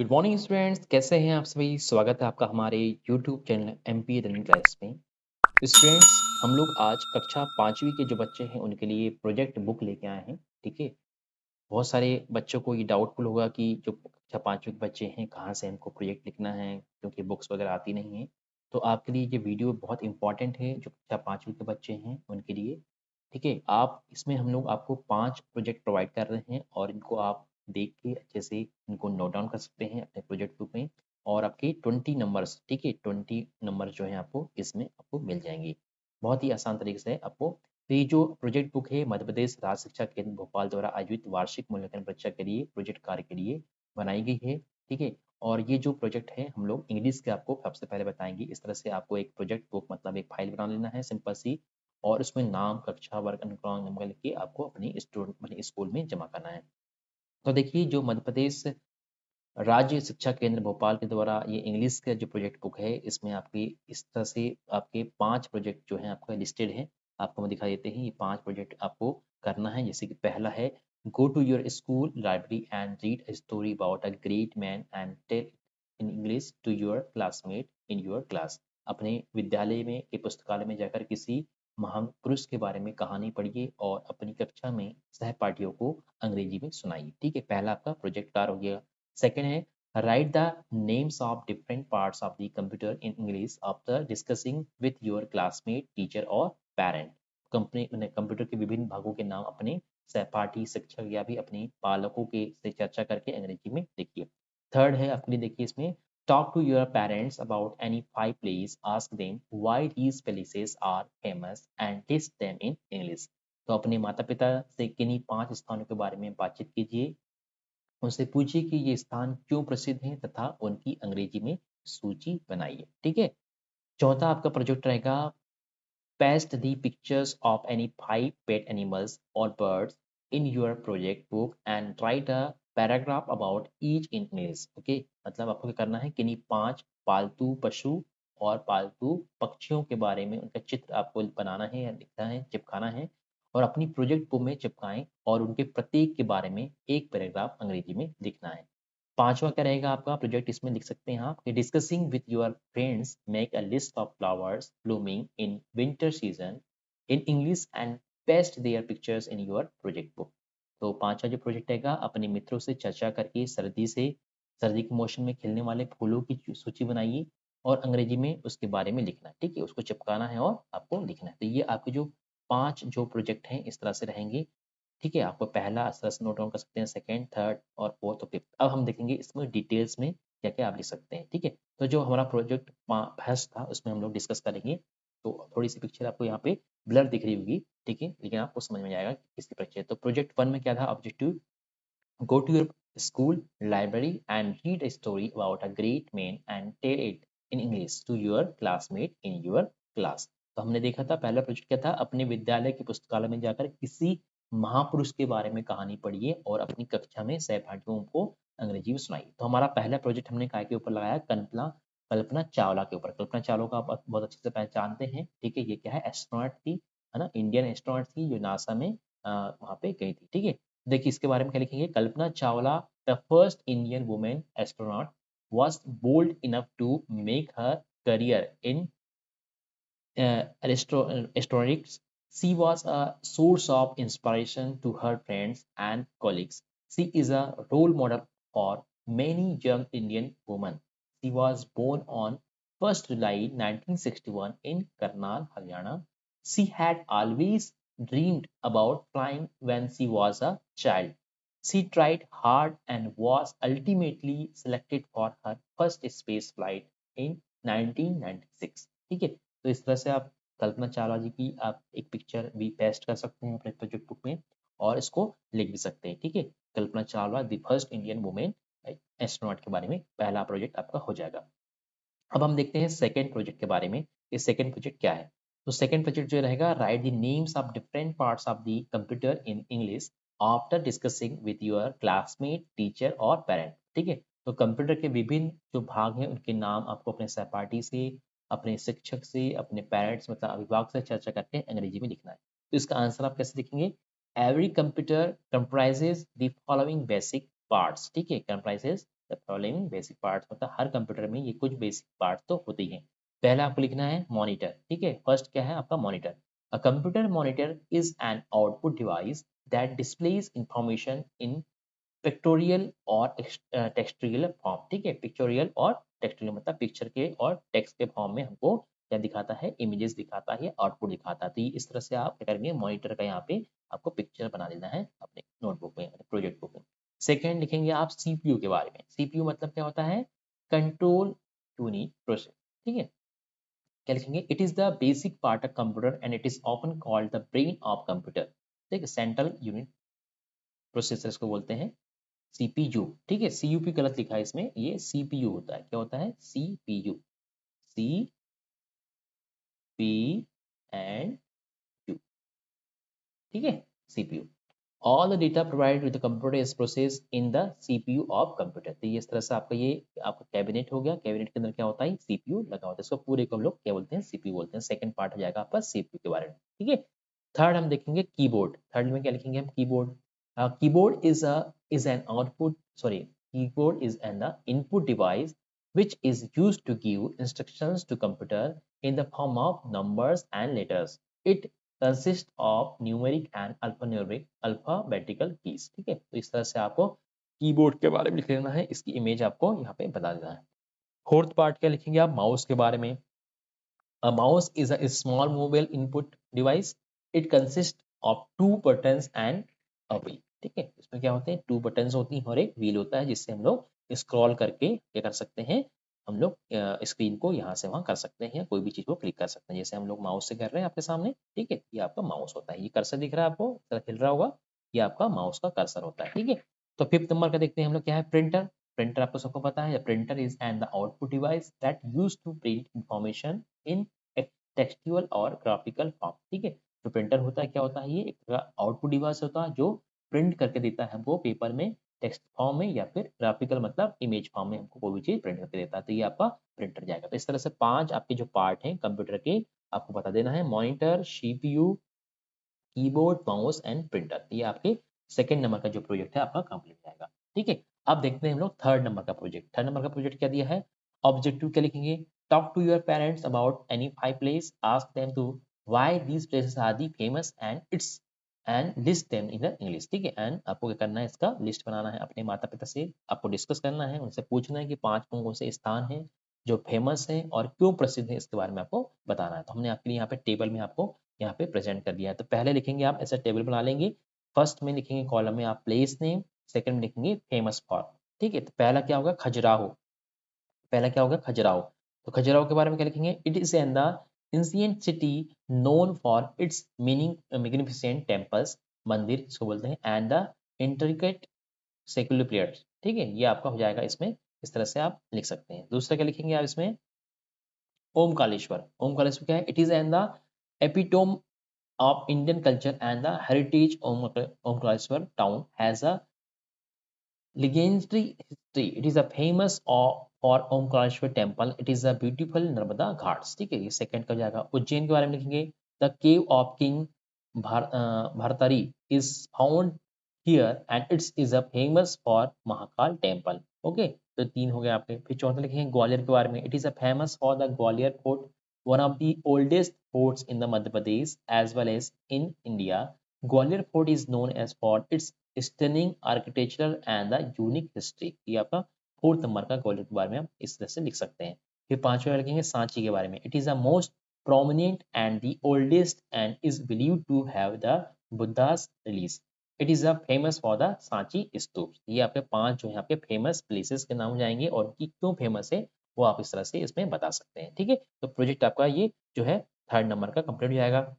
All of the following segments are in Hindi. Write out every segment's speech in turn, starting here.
गुड मॉर्निंग स्टूडेंट्स, कैसे हैं आप सभी। स्वागत है आपका हमारे YouTube channel MP running class में। स्टूडेंट्स, हम लोग आज कक्षा 5वीं के जो बच्चे हैं उनके लिए प्रोजेक्ट बुक लेके आए हैं। ठीक है, बहुत सारे बच्चों को ये डाउटफुल होगा कि जो कक्षा 5वीं के बच्चे हैं कहाँ से हमको प्रोजेक्ट लिखना है, क्योंकि बुक्स वगैरह आती नहीं हैं। तो आपके लिए ये वीडियो बहुत इंपॉर्टेंट है जो कक्षा 5वीं के बच्चे हैं उनके लिए। ठीक है, आप इसमें हम लोग आपको 5 प्रोजेक्ट प्रोवाइड कर रहे हैं और इनको आप देख के अच्छे से इनको नोट डाउन कर सकते हैं अपने प्रोजेक्ट बुक में। और आपके 20 नंबर्स, ठीक है, 20 नंबर जो हैं आपको इसमें आपको मिल जाएंगे बहुत ही आसान तरीके से आपको। तो ये जो प्रोजेक्ट बुक है मध्य प्रदेश राज्य शिक्षा केंद्र भोपाल द्वारा आयोजित वार्षिक मूल्यांकन परीक्षा के लिए प्रोजेक्ट कार्य के लिए बनाई गई है। ठीक है, और ये जो प्रोजेक्ट है हम लोग इंग्लिश के आपको सबसे पहले बताएंगे। इस तरह से आपको एक प्रोजेक्ट बुक मतलब एक फाइल बना लेना है सिंपल सी, और उसमें नाम, कक्षा, वर्ग, अनुक्रमांक नंबर लिख के आपको अपनी स्टूडेंट स्कूल में जमा करना है। तो देखिए, जो मध्य प्रदेश राज्य शिक्षा केंद्र भोपाल के द्वारा ये इंग्लिश का जो प्रोजेक्ट बुक है, इसमें आपकी इस तरह से आपके 5 प्रोजेक्ट जो हैं आपका लिस्टेड है। आपको हम दिखा देते हैं, ये 5 प्रोजेक्ट आपको करना है। जैसे कि पहला है, go to your school library and read a story about a great man and tell in English to your classmate in your class. अपने विद्यालय में के पुस्तकालय में जाकर किसी महान पुरुष के बारे में कहानी पढ़िए और अपनी कक्षा में सहपाठियों को अंग्रेजी में सुनाइए। ठीक है, पहला आपका प्रोजेक्ट कार्य हो गया। सेकंड है, write the names of different parts of the computer in English after discussing with your classmate, teacher और parent। कंपनी कंप्यूटर के विभिन्न भागों के नाम अपने सहपाठी, शिक्षक या भी अपने पालकों के से चर्चा करके अंग्रेजी में लिखिए। थर्ड है आपके लिए, देखिए इसमें, talk to your parents about any 5 places, ask them why these places are famous and list them in English। तो अपने माता पिता से किन्हीं 5 स्थानों के बारे में बातचीत कीजिए, उनसे पूछिए कि ये स्थान क्यों प्रसिद्ध हैं तथा उनकी अंग्रेजी में सूची बनाइए। ठीक है, चौथा आपका प्रोजेक्ट रहेगा, paste the pictures of any 5 pet animals और birds in your project book and write a paragraph about each in English. Okay, मतलब आपको क्या करना है, किन्हीं 5 पालतू पशु और पालतू पक्षियों के बारे में उनका चित्र आपको बनाना है या लिखना है, चिपकाना है और अपनी प्रोजेक्ट बुक में चिपकाएं और उनके प्रत्येक के बारे में एक पैराग्राफ अंग्रेजी में लिखना है। पांचवा क्या रहेगा आपका प्रोजेक्ट, इसमें लिख सकते हैं आप कि discussing with your friends make a list of flowers blooming in winter season in English and paste their pictures in your project book. तो पांचवा जो प्रोजेक्ट रहेगा, अपने मित्रों से चर्चा करके सर्दी के मौसम में खिलने वाले फूलों की सूची बनाइए और अंग्रेजी में उसके बारे में लिखना है। ठीक है, उसको चिपकाना है और आपको लिखना है। तो ये आपके जो 5 जो प्रोजेक्ट हैं इस तरह से रहेंगे। ठीक है, आपको पहला इस तरह से नोट डाउन कर सकते हैं, सेकंड, थर्ड और फोर्थ और फिफ्थ। अब हम देखेंगे इसमें डिटेल्स में क्या-क्या आप लिख सकते हैं। ठीक है, तो जो हमारा प्रोजेक्ट फर्स्ट था उसमें हम लोग डिस्कस करेंगे। तो थोड़ी-सी पिक्चर आपको यहाँ पे ब्लर दिख रही होगी, ठीक है, लेकिन आपको समझ में आएगा कि किसकी पिक्चर है। तो प्रोजेक्ट 1 में क्या था objective, go to your school library and read a story about a great man and tell it in English to your classmate in your class। तो हमने देखा था पहला प्रोजेक्ट क्या था, अपने विद्यालय की पुस्तकालय में जाकर किसी महापुरुष के बारे में कहानी पढ़िए और अपनी कक्षा में सहपाठियों को अंग्रेजी में सुनाइए। तो हमारा पहला प्रोजेक्ट हमने काय के ऊपर लगाया, कल्पना कल्पना चावला के ऊपर। कल्पना चावला को आप बहुत अच्छे से पहचानते हैं। ठीक है, ये क्या है, एस्ट्रोनॉट थी, है ना, इंडियन एस्ट्रोनॉट थी जो नासा में वहाँ पे गई थी। ठीक है, देखिए इसके बारे में क्या लिखेंगे, Kalpana Chawla the first Indian women astronaut was bold enough to make her career in astronautics. She was a source of inspiration to her friends and colleagues. She is a role model for many young Indian women. She was born on 1st July 1961 in Karnal, Haryana. She had always dreamed about flying when she was a child. She tried hard and was ultimately selected for her first space flight in 1996. ठीक है, तो इस तरह से आप कल्पना चावला जी की आप एक पिक्चर भी पेस्ट कर सकते हैं अपने प्रोजेक्ट बुक में और इसको लिख भी सकते हैं। ठीक है, Kalpana Chawla the first Indian women astronaut के बारे में पहला प्रोजेक्ट आपका हो जाएगा। अब हम देखते हैं सेकंड प्रोजेक्ट के बारे में, ये सेकंड प्रोजेक्ट क्या है। तो सेकंड प्रोजेक्ट जो रहेगा, right the names of different parts of the computer in English after discussing with your classmate, teacher और पेरेंट। ठीक है, तो कंप्यूटर के विभिन्न जो भाग हैं उनके नाम आपको अपने सहपाठी से, अपने शिक्षक से, अपने पेरेंट्स मतलब अभिभावक से चर्चा करके अंग्रेजी में लिखना है। तो इसका आंसर आप कैसे लिखेंगे, every computer comprises the following basic parts. ठीक है, comprises the following basic parts, मतलब हर कंप्यूटर में ये कुछ बेसिक पार्ट तो होते ही हैं। पहला आपको लिखना है मॉनिटर, ठीक है। फर्स्ट क्या है आपका monitor. A computer monitor is an output device that displays information in pictorial और टेक्सटुअल फॉर्म, ठीक है। पिक्टोरियल और टेक्सटुअल मतलब पिक्चर के और टेक्स्ट के फॉर्म में हमको क्या दिखाता है, इमेजेस दिखाता है, आउटपुट दिखाता है। तो इस तरह से आप क्या करेंगे, मॉनिटर का यहाँ पे आपको पिक्चर बना देना है अपने नोटबुक में, प्रोजेक्ट बुक में। सेकेंड लिखेंगे आप सीपीयू के बारे में। सीपीयू मतलब क्या होता है, कंट्रोल यूनिट प्रोसेस, ठीक है। क्या लिखेंगे, it is the basic part of computer and it is often called the brain of computer, ठीक है। सेंट्रल यूनिट प्रोसेसर को बोलते हैं सीपीयू, ठीक है। सीयूपी गलत लिखा है इसमें, ये सीपीयू होता है। क्या होता है, CPU, C P and U, ठीक है, CPU. All the data provided with the computer is process in the CPU of computer. तो ये इस तरह से आपका ये आपका कैबिनेट हो गया। कैबिनेट के अंदर क्या होता है, सीपीयू लगा होता है। इसको पूरे को हम लोग क्या बोलते हैं, सीपीयू बोलते हैं। सेकंड पार्ट हो जाएगा आपका सीपीयू के बारे में, ठीक है। थर्ड हम देखेंगे कीबोर्ड। थर्ड में क्या लिखेंगे हम, keyboard. Keyboard is an output, sorry, keyboard is an input device which is used to give instructions to computer in the form of numbers and letters. It consists of numeric and alphabetical keys, ठीक है। तो इस तरह से आपको कीबोर्ड के बारे में लिख लेना है, इसकी इमेज आपको यहाँ पे बता देना है। फोर्थ पार्ट क्या लिखेंगे आप, माउस के बारे में। A mouse is a small mobile input device. It consists of two buttons and a wheel, ठीक है। इसमें क्या होते हैं, टू बटन्स होती हैं और एक व्हील होता है, जिससे हम लोग स्क्रॉल करके क्या कर सकते हैं, हम लोग स्क्रीन को यहाँ से वहाँ कर सकते हैं, कोई भी चीज़ को क्लिक कर सकते हैं, जैसे हम लोग माउस से कर रहे हैं आपके सामने, ठीक है। ये आपका माउस होता है। ये कर्सर दिख रहा है आपको, इस तरह हिल रहा होगा, ये आपका माउस का कर्सर होता है, ठीक है। तो फिफ्थ नंबर का देखते हैं हम लोग, क्या है, प्रिंटर। प्रिंटर आपको सबको पता है, printer is and the output device that use to print information in textual और ग्राफिकल फॉर्म, ठीक है। जो प्रिंटर होता है, क्या होता है, ये एक आउटपुट डिवाइस होता है जो प्रिंट करके देता है हमको पेपर में, टेक्स्ट फॉर्म में, या फिर ग्राफिकल मतलब इमेज फॉर्म में हमको कोई भी चीज प्रिंट करके देता है। तो ये आपका प्रिंटर जाएगा। तो इस तरह से पांच आपके जो पार्ट हैं कंप्यूटर के, आपको बता देना है, monitor, CPU, keyboard, mouse and printer. ये आपके सेकंड नंबर का जो प्रोजेक्ट है आपका कंप्लीट जाएगा, ठीक है। अब देखते हैं हम लोग थर्ड नंबर का प्रोजेक्ट। थर्ड नंबर का प्रोजेक्ट क्या दिया है, ऑब्जेक्टिव क्या लिखेंगे, talk to your parents about any five place, ask them to why these places are the famous and its and list them in the English, ठीक है। एंड आपको क्या करना है, इसका लिस्ट बनाना है अपने माता पिता से, आपको डिस्कस करना है, उनसे पूछना है कि पांच कौन से स्थान हैं जो फेमस हैं और क्यों प्रसिद्ध है, इसके बारे में आपको बताना है। तो हमने आपके लिए यहाँ पे टेबल में आपको यहाँ पे प्रेजेंट कर दिया है। तो पहले लिखेंगे आप ऐसा टेबल बना लेंगे। फर्स्ट में लिखेंगे कॉलम में आप प्लेस नेम, सेकंड में लिखेंगे फेमस फॉर, ठीक है। तो पहला क्या होगा, खजुराहो। पहला क्या होगा, खजुराहो। तो खजुराहो के बारे में क्या लिखेंगे, it is an the ancient city known for its meaning magnificent temples, मंदिर इसको बोलते हैं, and the intricate secular players, ठीक है। ये आपका हो जाएगा इसमें, इस तरह से आप लिख सकते हैं। दूसरा क्या लिखेंगे आप इसमें, ओमकालेश्वर। ओमकालेश्वर क्या है, it is an the epitome of Indian culture and the heritage Omkareshwar town has a legendary history. It is a famous for Omkareshwar temple. It is a beautiful Narmada Ghats, ठीक है। ये सेकंड का जाएगा। उज्जैन के बारे में लिखेंगे, the cave of King Bhartari is found here and it is a famous for Mahakal temple. Okay, तो तीन हो गए आपके। फिर चौथा लिखेंगे ग्वालियर के बारे में, it is a famous for the Gwalior fort, one of the oldest forts in the Madhya Pradesh as well as in India. Gwalior Fort is known as for its stunning architecture and the unique history. ये आपका फोर्थ नंबर का ग्वालियर के बारे में आप इस तरह से लिख सकते हैं। फिर पांचवें लिखेंगे सांची के बारे में, it is the most prominent and the oldest and is believed to have the Buddha's release. It is a famous for the Sanchi stupa. ये आपके पांच जो है आपके फेमस प्लेसेस के नाम हो जाएंगे और उनकी क्यों फेमस है वो आप इस तरह से इसमें बता सकते हैं, ठीक है। तो प्रोजेक्ट आपका ये जो है थर्ड नंबर का कंप्लीट हो जाएगा।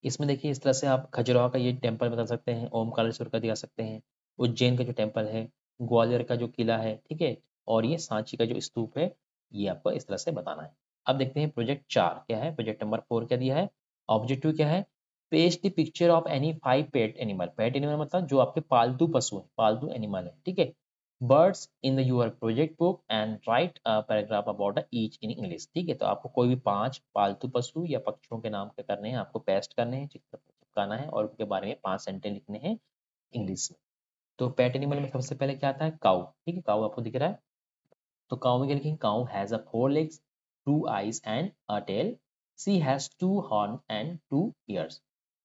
इसमें देखिए इस तरह से आप खजुराहो का ये टेम्पल बता सकते हैं, ओमकारेश्वर का दिखा सकते हैं, उज्जैन का जो टेम्पल है, ग्वालियर का जो किला है, ठीक है, और ये सांची का जो स्तूप है, ये आपको इस तरह से बताना है। अब देखते हैं प्रोजेक्ट चार क्या है, प्रोजेक्ट नंबर 4 क्या दिया है, ऑब्जेक्टिव क्या है, paste the picture of any five pet animal. Pet animal मतलब जो आपके पालतू पशु है, पालतू एनिमल है, ठीक है, birds in the your project book and write a paragraph about each in English, ठीक है। तो आपको कोई भी पांच पालतू पशु या पक्षियों के नाम क्या करने हैं, आपको पेस्ट करने हैं, चित्र चिपकाना है और उनके बारे में 5 सेंटेंस लिखने हैं इंग्लिश में। तो पेट एनिमल में सबसे पहले क्या आता है? काऊ। ठीक है, काऊ आपको दिख रहा है। तो काऊ में क्या लिखेंगे? काऊ has a 4 legs, 2 eyes and a tail. She has 2 horns and 2 ears.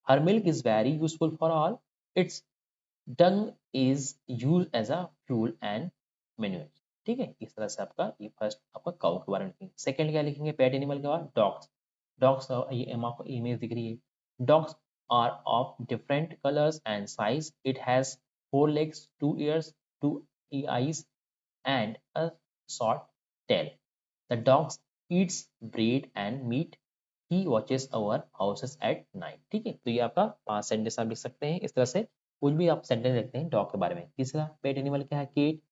Her milk is very useful for all. Its dung is used as a fuel and manure. ठीक है, इस तरह से आपका ये फर्स्ट आपका काऊ के बारे में लिखेंगे। सेकंड क्या लिखेंगे पेट एनिमल के बाद? डॉग्स। डॉग्स ये आपको इमेज दिख रही है। Dogs are of different colors and size. It has 4 legs, 2 ears, 2 eyes, and a short tail. The dog eats bread and meat. He watches our houses at night. ठीक है, तो ये आपका 5 सेंटेंस आप लिख सकते हैं इस तरह से। कुछ भी आप सेंटेंस लिखते हैं डॉग के बारे में। तीसरा पेट एनिमल क्या है? Cat.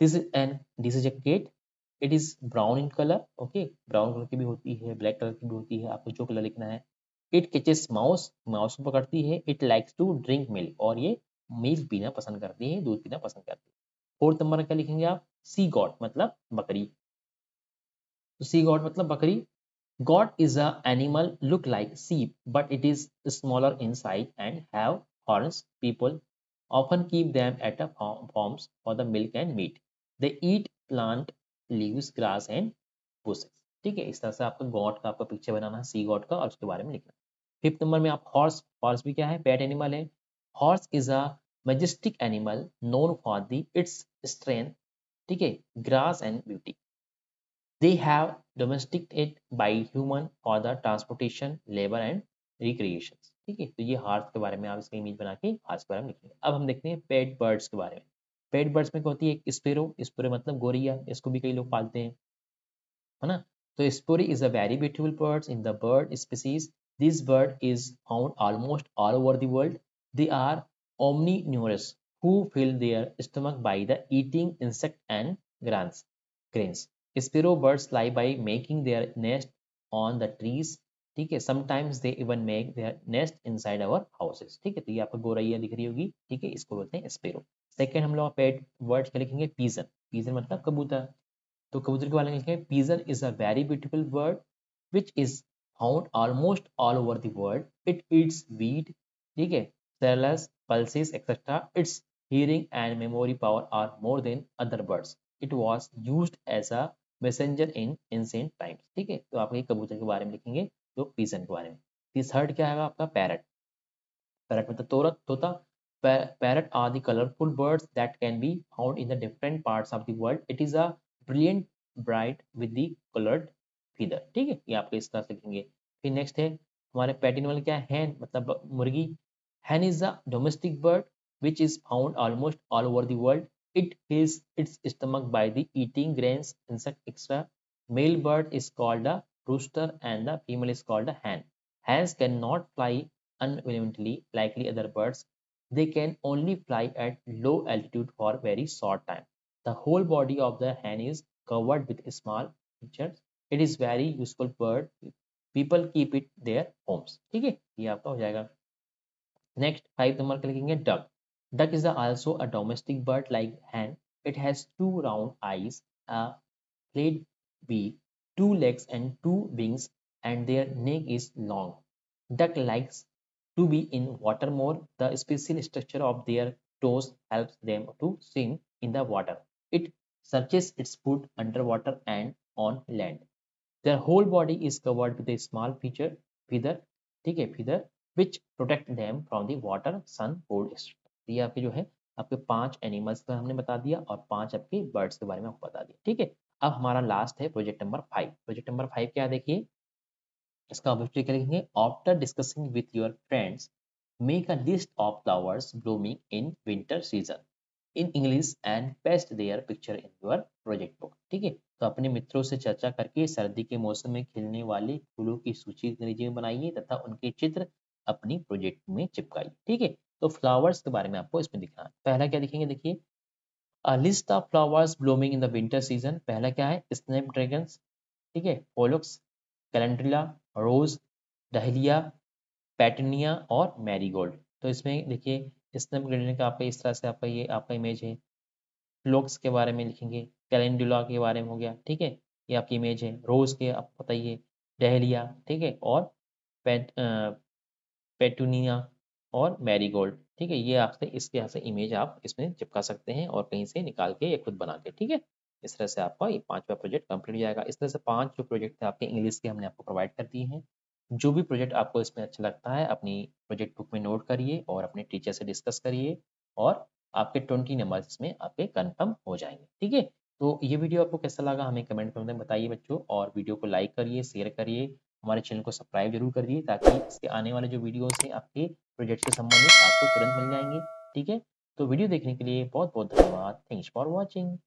This is a cat. It is brown in colour. Okay, brown colour की भी होती है, ब्लैक कलर की भी होती है, आपको जो कलर लिखना है। It catches mouse. माउस को पकड़ती है। It likes to drink milk, और ये मिल्क पीना पसंद करती है, दूध पीना पसंद करती है। फोर्थ नंबर क्या लिखेंगे आप? सी गॉट मतलब बकरी। तो सी गॉट मतलब बकरी। Goat is a animal look like sheep, but it is smaller in size and have horns. People often keep them at a farms for the milk and meat. They eat plant leaves, grass and bushes. ठीक है, इस तरह से आपका गॉट का आपका पिक्चर बनाना है, सी गॉट का, और उसके बारे में लिखना। फिफ्थ नंबर में आप हॉर्स। हॉर्स भी क्या है? पेट एनिमल है। Horse is a majestic animal known for the its strength, ठीक है, grass and beauty. They have domesticated by human for the transportation, labor and recreation. ठीक है, तो ये हार्स के बारे में आप इसका इमेज बना के हार्स के बारे में लिखेंगे। अब हम देखते हैं पेट बर्ड्स के बारे में। पेट बर्ड्स में क्या होती है? एक स्पेरो। स्पेरो मतलब गोरिया, इसको भी कई लोग पालते हैं, है ना। तो sparrow is a very beautiful birds in the bird species. This bird is found almost all over the world. They are omnivorous who fill their stomach by the eating insect and grains. Sparrow birds fly by making their nest on the trees. ठीक है, sometimes they even make their nest inside our houses. ठीक है, तो ये आपको गोरैया दिख रही होगी। ठीक है, इसको बोलते हैं स्पेरो। सेकंड हम लोग पेट वर्ड्स क्या लिखेंगे? पीजन। पीजन मतलब कबूतर। तो कबूतर के बारे में लिखेंगे pigeon is a very beautiful bird which is found almost all over the world. It eats wheat, ठीक है, cereals, pulses, etc. Its hearing and memory power are more than other birds. It was used as a messenger in ancient times. ठीक है, तो आप ये कबूतर के बारे में लिखेंगे, जो पीजन के बारे में। थर्ड क्या है आपका? पैरट। पैरट मतलब तोता। Parrot are the colorful birds that can be found in the different parts of the world. It is a brilliant bright with the colored feather. ठीक है, ये आपके इस तरह से लिखेंगे। फिर नेक्स्ट है हमारे पेट एनिमल क्या है? हैन मतलब मुर्गी। Hen is a domestic bird which is found almost all over the world. It fills its stomach by the eating grains, insect, etc. Male bird is called a rooster and the female is called a hen. Hens cannot fly unwillingly like other birds. They can only fly at low altitude for very short time. The whole body of the hen is covered with small features. It is very useful bird. People keep it their homes. ठीक है, ये आपका हो जाएगा। नेक्स्ट 5 नंबर का लिखेंगे duck. Duck is also a domestic bird like hen. It has 2 round eyes, a flat beak, 2 legs and 2 wings, and their neck is long. Duck likes to be in water more. The special structure of their toes helps them to swim in the water. It searches its food underwater and on land. Their whole body is covered with a small feather, ठीक है, feather which protect them from the water, sun, cold. ये आपके जो है आपके 5 एनिमल्स का हमने बता दिया और 5 आपके बर्ड्स के बारे में आपको बता दिया। ठीक है, अब हमारा लास्ट है प्रोजेक्ट नंबर 5। प्रोजेक्ट नंबर 5 क्या है देखिए, इसका ऑब्जेक्टिव क्या लिखेंगे? After discussing with your friends make a list of flowers blooming in winter season in English and paste their picture in your project book. ठीक है, तो अपने मित्रों से चर्चा करके सर्दी के मौसम में खिलने वाले फूलों की सूची अंग्रेजी में बनाइए तथा उनके चित्र अपनी प्रोजेक्ट में चिपकाइए। ठीक है, तो फ्लावर्स के बारे में आपको इसमें दिखना है। पहला क्या लिखेंगे देखिए, अ list of flowers blooming in the winter season. पहला क्या है? स्नैप ड्रैगन्स, ठीक है, पोलक्स, कैलेंड्रिला, रोज, डहलिया, पैटनिया और मैरीगोल्ड। तो इसमें देखिए स्नैप ड्रैगन का आपका इस तरह से आपका ये आपका इमेज है। फ्लोक्स के बारे में लिखेंगे, कैलेंडुला के बारे में हो गया। ठीक है, ये आपकी इमेज है। रोज के आपको बताइए, डहलिया, ठीक है, और पेटूनिया और मैरीगोल्ड। ठीक है? ये आपसे इसके यहाँ से इमेज आप इसमें चिपका सकते हैं और कहीं से निकाल के या खुद बना के, ठीक है? इस तरह से आपका ये 5वाँ प्रोजेक्ट कंप्लीट हो जाएगा। इस तरह से 5 जो प्रोजेक्ट थे आपके इंग्लिश के हमने आपको प्रोवाइड कर दिए हैं। जो भी प्रोजेक्ट आपको इसमें अच्छा लगता है अपनी प्रोजेक्ट बुक में नोट करिए और अपने टीचर से डिस्कस करिए और आपके 20 नंबर्स इसमें आपके कन्फर्म हो जाएँगे, ठीक है? तो ये वीडियो आपको कैसा लगा हमें कमेंट में बताइए बच्चों और वीडियो को लाइक करिए, शेयर करिए, हमारे चैनल को सब्सक्राइब ज़रूर करिए ताकि इसके आने वाले जो वीडियोज़ हैं आपके प्रोजेक्ट से संबंधित आपको तुरंत मिल जाएँगे, ठीक है? तो वीडियो देखने के लिए बहुत-बहुत धन्यवाद। Thanks for watching.